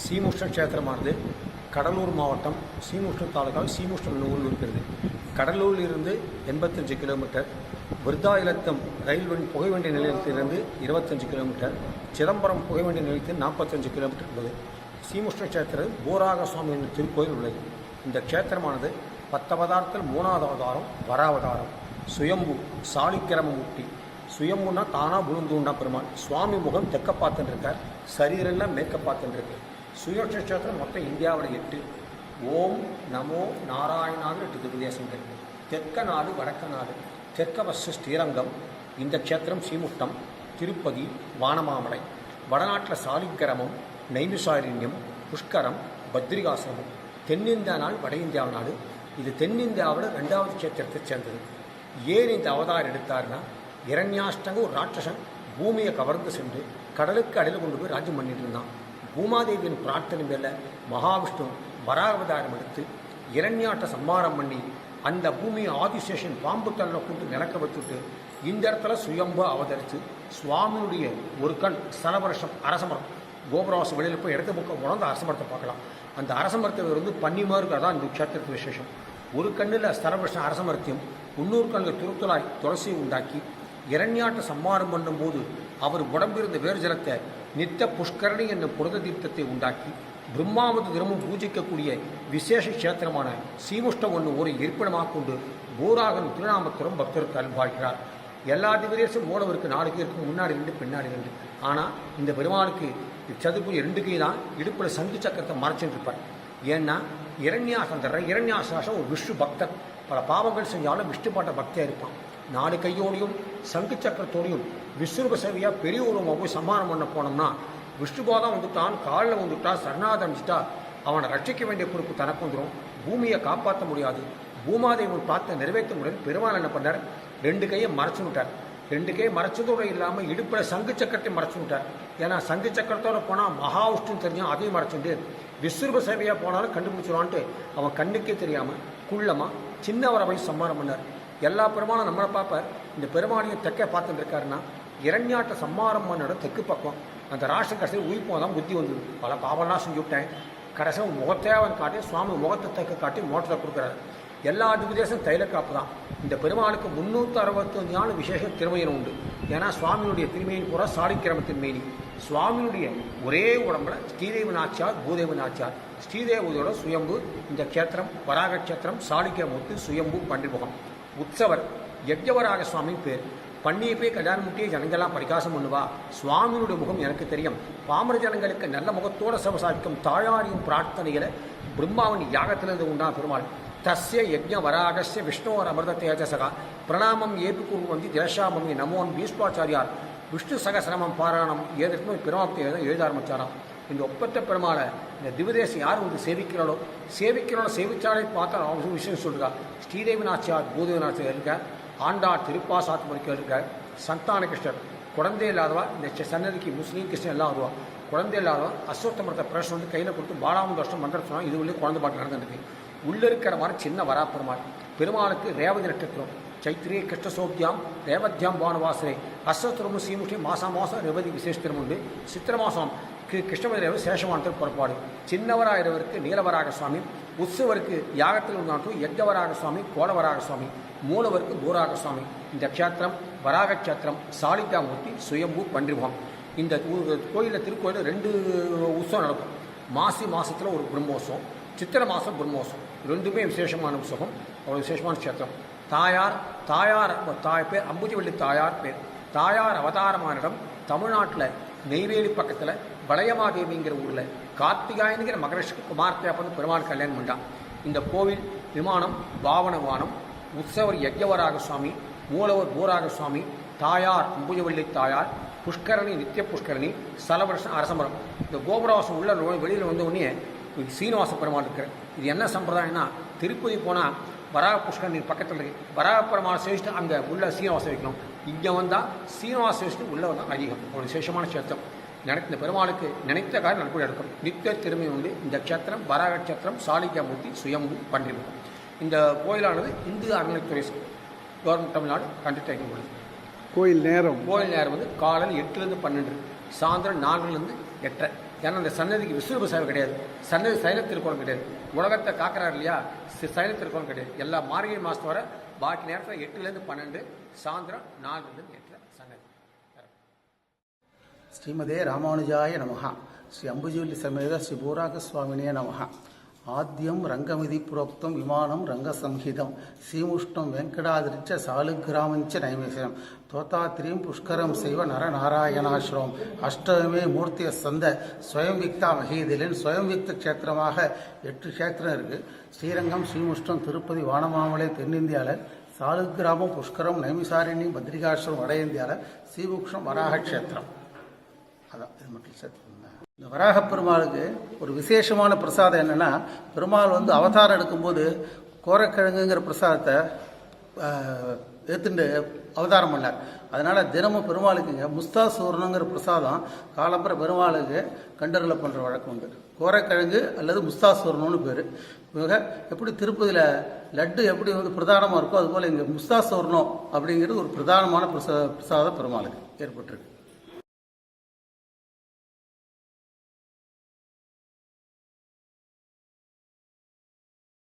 சீமுஷ்ண க்ஷேத்திரமானது கடலூர் மாவட்டம் சீமுஷ்ணம் தாலுகாவில் சீமுஷ்ணம் ஊரில் இருக்கிறது. கடலூரிலிருந்து 85 கிலோமீட்டர், விருத்தாயிலத்தம் ரயில் புகைவண்டி நிலையத்திலிருந்து 25 கிலோமீட்டர், சிதம்பரம் புகைவண்டி நிலையத்தில் 45 கிலோமீட்டர் உள்ளது. சீமுஷ்ண க்ஷேத்திரம் போராக சுவாமி என்ற திருக்கோயில் உள்ளது. இந்த க்ஷேத்திரமானது 10 அவதாரத்தில் 3வது அவதாரம் வராவதாரம். சுயம்பு சாலிக்கிரமமூர்த்தி. சுயம்புனா தானாக விழுந்துண்டா பெருமாள். சுவாமி முகம் தெற்க பார்த்துட்டு இருக்கார், சரீரெல்லாம் மேற்க பார்த்துட்டு இருக்கு. சுயக்ஷ க்ஷேத்திரம் மொத்தம் இந்தியாவில் 8. ஓம் நமோ நாராயணான்னு 8 திவ்யதேசம் இருக்குது. தெற்க நாடு வடக்க நாடு. தெற்க பஸ்ஸு ஸ்ரீரங்கம். இந்த க்ஷேத்திரம் சீமுஷ்டம், திருப்பதி, வானமாமலை. வடநாட்டில் சாலிக்கிரமம், நைமிசாரண்யம், புஷ்கரம், பத்ரிகாசிரமம். தென்னிந்தியா நாடு வட இந்தியா நாடு. இது தென்னிந்தியாவில் 2வது க்ஷேத்திரத்தை சேர்ந்தது. ஏன் இந்த அவதாரம் எடுத்தார்னா, இரண்யாஷ்டங்க ஒரு ராட்சசன் பூமியை கவர்ந்து சென்று கடலுக்கு அடியில் கொண்டு போய் ராஜ்யம் பண்ணிட்டு இருந்தான். பூமாதேவியின் பிரார்த்தனை மேலே மகாவிஷ்ணு வராவதாரம் எடுத்து இரண்யாட்ட சம்மாரம் பண்ணி அந்த பூமியை ஆதிசேஷன் பாம்பு தள்ள கொண்டு நிலக்க வச்சுட்டு இந்த இடத்துல சுயம்பா அவதரித்து சுவாமியுடைய ஒரு கண் ஸ்தலவருஷம் அரசமரம் கோபுரவாசம் வெளியில் போய் இடத்த பக்கம் உணர்ந்து அரசமரத்தை பார்க்கலாம். அந்த அரசமரத்தை வந்து பன்னிமா இருக்கிறதான் இந்த க்ஷேத்திரத்து விசேஷம். ஒரு கண்ணில் ஸ்தலவருஷம் அரசமரத்தையும் இன்னொரு கண்ணில் துருத்துளாய் துளசியை உண்டாக்கி இரண்யாட்ட சம்மாரம் பண்ணும்போது அவர் உடம்பிருந்த வேறு ஜலத்தை நித்த புஷ்கரணி என்ற புரத தீர்த்தத்தை உண்டாக்கி பிரம்மாவது தினமும் பூஜிக்கக்கூடிய விசேஷ க்ஷேத்திரமான சீமுஷ்டம் ஒரு இருப்பிடமாக கொண்டு பூராகன் திருநாமத்திலும் பக்தருக்கு அல்பாகிறார். எல்லா திவதேசம் மூலவருக்கு 4 பேருக்கு முன்னாடி 2 பின்னாடி 2. ஆனால் இந்த பெருமாளுக்கு சதுப்பு 2 கை தான் இடுப்பில் சங்கு சக்கரத்தை மறைச்சுட்டு இருப்பார். ஏன்னா இரண்யாசாசம் ஒரு விஷ்ணு பக்தர். பல பாவங்கள் செஞ்சாலும் விஷ்ணு பாட்ட பக்தியாக இருப்பான். 4 கையோடையும் சங்கு சக்கரத்தோடையும் விஸ்வரூப சேவையாக பெரிய உருவமாக போய் சம்மானம் பண்ண போனோம்னா விஷ்ணுபாதம் வந்துட்டான், காலில் வந்துட்டா, சரணாதமிச்சிட்டா அவனை ரட்சிக்க வேண்டிய பொறுப்பு தனக்கு வந்துடும். பூமியை காப்பாற்ற முடியாது. பூமாதேவன் பார்த்து நிறைவேற்ற முடியாது. பெருமாள் என்ன பண்ணார், 2 கையை மறைச்சு விட்டார். 2 கையை மறைச்சதோடு இல்லாமல் இடுப்பில் சங்கு சக்கரத்தை மறைச்சு விட்டார். ஏன்னா சங்கு சக்கரத்தோடு போனால் மகாவிஷ்ணுன்னு தெரிஞ்சால் அதையும் மறைச்சுட்டு விஸ்வரூப சேவையாக போனாலும் கண்டுபிடிச்சிடுவான்ட்டு அவன் கண்ணுக்கே தெரியாமல் குள்ளமாக சின்னவரை போய் சம்மானம் பண்ணார். எல்லா பெருமானும் நம்மளை பார்ப்பார். இந்த பெருமானையும் தெற்கே பார்த்துட்டு இருக்காருன்னா இரண்யாட்ட சம்மாரம் பண்ணோட தெற்கு பக்கம் அந்த ராஷ்டிர கடைசியில் உயிர்ப்போம் தான் புத்தி வந்தது. பல பாவம்லாம் செஞ்சு விட்டேன். கடைசியில் முகத்தே அவன் காட்டி சுவாமி முகத்தை தெற்க காட்டி மோட்டத்தை கொடுக்குறாரு. எல்லா திவ்யதேசம் தைலக்காப்பு தான். இந்த பெருமாளுக்கு 365 நாள் விசேஷ திருமயினம் உண்டு. ஏன்னா சுவாமியுடைய திருமையின் பூரா சாலிக்கிரமத்தின் மேனி. சுவாமியுடைய ஒரே உடம்புல ஸ்ரீதேவி நாச்சியார், பூதேவி நாச்சியார். ஸ்ரீதேவியோட சுயம்பு. இந்த க்ஷேத்திரம் வராக க்ஷேத்திரம், சாலிக்கிரமூர்த்தி, சுயம்பு, பண்டிமுகம். உற்சவர் யஜ்ஞவராக சுவாமி பேர். பண்ணியை போய் கல்யாணம் முட்டியை ஜனங்கள்லாம் பரிகாசம் பண்ணுவா. சுவாமியுடைய முகம் எனக்கு தெரியும். பாமர ஜனங்களுக்கு நல்ல முகத்தோட சவசாதிக்கும் தாயாரியும் பிரார்த்தனைகளை பிரம்மாவன் யாகத்திலிருந்து உண்டா பெருமாள். தஸ்ய யஜ்ஞ வராகஸ்ய விஷ்ணோர் அமிர்த தேஜசகா பிரணாமம் ஏபி குருவந்தி தேசாமி நமோன் பீஷ்மாச்சாரியார் விஷ்ணு சகசிரமம் பாராயணம் ஏதற்குமே பெருமாப்தி எழுத ஆரம்பிச்சாராம். இந்த ஒப்பற்ற பெருமாளை இந்த திவதேசம் யார் வந்து சேவிக்கிறாளோ சேவிச்சாலே பார்த்தா அவங்க விஷயம் சொல்கிறா. ஸ்ரீதேவி நாச்சியார், பூதேவி நாச்சியார் இருக்கார். ஆண்டார் திருப்பாசாத்மரிக்கு இருக்கார். சந்தான கிருஷ்ணர் குழந்தை இல்லாதவா இந்த சன்னதிக்கு முஸ்லீம் கிருஷ்ணன் எல்லாம் வருவா. குழந்தை இல்லாதவா அஸ்வத்தமரத்தை பிரஷன் வந்து கையில் கொடுத்து 4வது வருஷம் மந்திரம் சொன்னால் இது உள்ளே குழந்தை பாட்டு நடந்துருக்கு. உள்ளே இருக்கிற மாதிரி சின்ன வரா பெருமாள். பெருமாளுக்கு ரேவதி நட்சத்திரம் சைத்திரே கிருஷ்ணசோத்தியாம் ரேவத்யாம் பானுவாசரே அஸ்வத்திரமு சீமுஷ்டி மாதம் ரேவதி விசேஷத்திரம் உண்டு. சித்திர மாதம் கிருஷ்ணமதிரேவ சேஷமானத்தில் புறப்பாடு. சின்னவராயிரவருக்கு நீலவராக சுவாமி, உற்சவருக்கு யாகத்தில் உண்டாட்டும் யஜ்ஞவராக சுவாமி, கோலவராக சுவாமி, மூலவருக்கு பூராக சுவாமி. இந்த க்ஷேத்திரம் வராக க்ஷேத்திரம், சாலிகாமூர்த்தி, சுயம்பு, பண்டிமுகம். இந்த கோயிலில் திருக்கோயிலில் 2 உற்சவம் நடக்கும். மாதத்தில் ஒரு பிரம்மோற்சவம், சித்திரை மாதம் பிரம்மோற்சவம். 2மே விசேஷமான உற்சவம். அவ்வளோ விசேஷமான க்ஷேத்திரம். தாய் பேர் அம்புஜவள்ளி தாயார் பேர். தாயார் அவதாரமான இடம் தமிழ்நாட்டில் நெய்வேலி பக்கத்தில் வளையமாதேவிங்கிற ஊரில் கார்த்திகாயனுங்கிற மகரிஷிக்கு குமார்த்தியா வந்து பெருமாள் கல்யாணம் பண்ணான். இந்த கோவில் விமானம் வாவனவானம். உற்சவர் யஜ்ஞவராக சுவாமி, மூலவர் பூராக சுவாமி, தாயார் அம்புஜவள்ளி தாயார், புஷ்கரணி நித்திய புஷ்கரணி, ஸ்தலவருஷம் அரசமரம். இந்த கோபுரவாசம் உள்ள வெளியில் வந்த உடனே சீனிவாச பெருமாள் இருக்கிறார். இது என்ன சம்பிரதாயம்னா, திருப்பதி போனால் வராக புஷ்கரணி பக்கத்தில் இருக்கு. வராக பெருமாள் சேவிச்சுட்டு அங்கே உள்ள சீனிவாசம் வைக்கணும். இங்கே வந்தால் சீனிவாச சேவிச்சுட்டு உள்ளே வந்தால் அதிகம். ஒரு விசேஷமான க்ஷேத்திரம். இந்த பெருமாளுக்கு நினைத்த காரியம் நன்கூட எடுக்கும். நித்திய திருமை உண்டு. இந்த க்ஷேத்திரம் வராக க்ஷேத்திரம், சாலிகாமூர்த்தி, சுயம்பு, பண்டிமுகம். இந்த கோயிலானது இந்து அறநிலைத்துறை கவர்மெண்ட் தமிழ்நாடு கண்டிப்பாக உள்ளது. கோயில் நேரம் வந்து காலையில் 8லேருந்து 12, சாயந்தரம் 4லேருந்து 8. ஏன்னா அந்த சன்னதிக்கு விஸ்வரூப சேவை கிடையாது, சன்னதி சைன திருக்கோணம் கிடையாது, உலகத்தை காக்கிறார் இல்லையா, சைன திருக்கோணம் கிடையாது. எல்லா மார்கழி மாதத்து வர பாக்கி நேரத்தில் 8லேருந்து 12, சாயந்தரம் 4லேருந்து 8 சன்னதி. ஸ்ரீமதே ராமானுஜாய நமஹ. ஸ்ரீ அம்புஜூலி சமேத ஸ்ரீ பூராக சுவாமினே நமஹ. ஆத்யம் ரங்கமிதி புரோக்தம் விமானம் ரங்கசம்ஹிதம் சீமுஷ்ணம் வெங்கடாதிரிச்ச சாலுகிராமஞ்ச நைமிஷம் தோதாத்திரியும் புஷ்கரம் செய்வ நரநாராயணாஸ்ரம் அஷ்டமே மூர்த்திய சந்த ஸ்வயம்விக்தா மகீதிலின் ஸ்வயம்விக்த க்ஷேத்திரமாக 8 க்ஷேத்திரம் இருக்குது. ஸ்ரீரங்கம், ஸ்ரீமுஷ்ணம், திருப்பதி, வானமாமலை தென்னிந்தியாவில், சாலுகிராமம், புஷ்கரம், நைமிசாரிணி, பத்ரிகாஸ்வரம் வட இந்தியாவில், ஸ்ரீமுக்ஷம் வராக க்ஷேத்திரம். அதான் இது மட்டும் சேர்த்து. இந்த வராக பெருமாளுக்கு ஒரு விசேஷமான பிரசாதம் என்னென்னா, பெருமாள் அவதாரம் எடுக்கும்போது கோரக்கிழங்குங்கிற பிரசாதத்தை ஏற்றுண்டு அவதாரம் பண்ணார். அதனால் தினமும் பெருமாளுக்குங்க முஸ்தாசூர்ணங்கிற பிரசாதம் காலம்புற பெருமாளுக்கு கண்டறில பண்ணுற வழக்கம் உண்டு. கோரக்கிழங்கு அல்லது முஸ்தாசூர்ணம்னு பேர். இவங்க எப்படி திருப்பதியில் லட்டு எப்படி பிரதானமாக இருக்கோ அதுபோல் இங்கே முஸ்தாசூர்ணம் அப்படிங்கிறது ஒரு பிரதானமான பிரசாதம் பெருமாளுக்கு ஏற்பட்டிருக்கு.